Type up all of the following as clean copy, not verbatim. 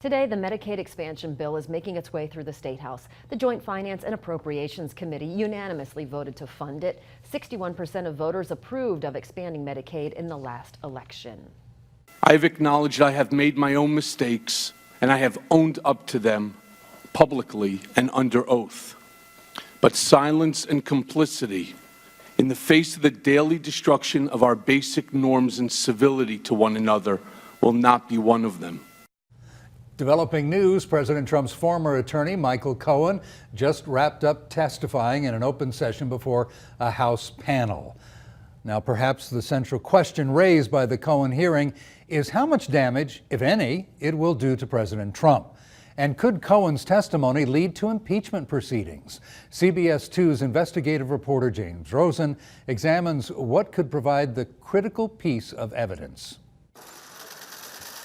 Today, the Medicaid expansion bill is making its way through the State House. The Joint Finance and Appropriations Committee unanimously voted to fund it. 61% of voters approved of expanding Medicaid in the last election. I've acknowledged I have made my own mistakes, and I have owned up to them publicly and under oath. But silence and complicity in the face of the daily destruction of our basic norms and civility to one another will not be one of them. Developing news, President Trump's former attorney, Michael Cohen, just wrapped up testifying in an open session before a House panel. Now, perhaps the central question raised by the Cohen hearing is how much damage, if any, it will do to President Trump. And could Cohen's testimony lead to impeachment proceedings? CBS 2's investigative reporter James Rosen examines what could provide the critical piece of evidence.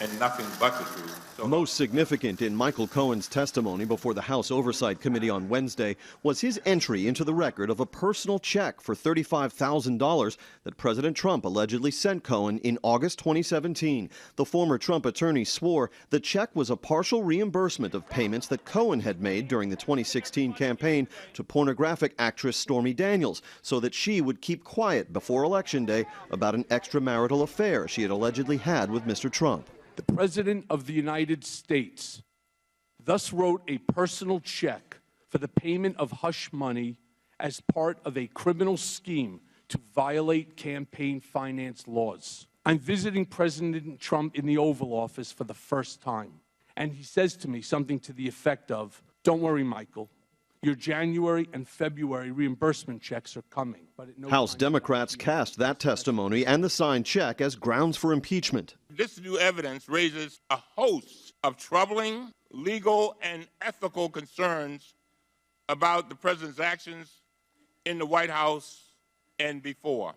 And nothing but the truth. Most significant in Michael Cohen's testimony before the House Oversight Committee on Wednesday was his entry into the record of a personal check for $35,000 that President Trump allegedly sent Cohen in August 2017. The former Trump attorney swore the check was a partial reimbursement of payments that Cohen had made during the 2016 campaign to pornographic actress Stormy Daniels so that she would keep quiet before Election Day about an extramarital affair she had allegedly had with Mr. Trump. The President of the United States thus wrote a personal check for the payment of hush money as part of a criminal scheme to violate campaign finance laws. I'm visiting President Trump in the Oval Office for the first time, and he says to me something to the effect of, "Don't worry, Michael. Your January and February reimbursement checks are coming." House Democrats cast that testimony and the signed check as grounds for impeachment. This new evidence raises a host of troubling legal and ethical concerns about the president's actions in the White House and before.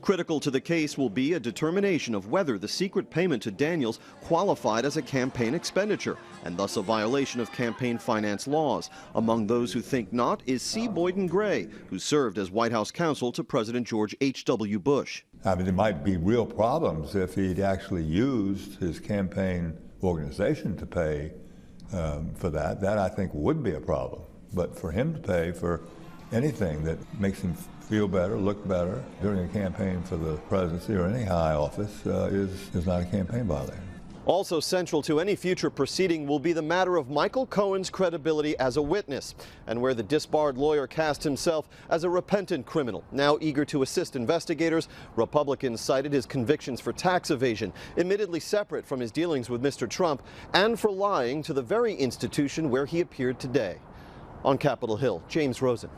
Critical to the case will be a determination of whether the secret payment to Daniels qualified as a campaign expenditure and thus a violation of campaign finance laws. Among those who think not is C. Boyden Gray, who served as White House counsel to President George H.W. Bush. I mean, there might be real problems if he'd actually used his campaign organization to pay for that. That, I think, would be a problem. But for him to pay for anything that makes him feel better, look better during a campaign for the presidency or any high office is not a campaign violation. Also central to any future proceeding will be the matter of Michael Cohen's credibility as a witness, and where the disbarred lawyer cast himself as a repentant criminal. Now eager to assist investigators, Republicans cited his convictions for tax evasion, admittedly separate from his dealings with Mr. Trump, and for lying to the very institution where he appeared today. On Capitol Hill, James Rosen.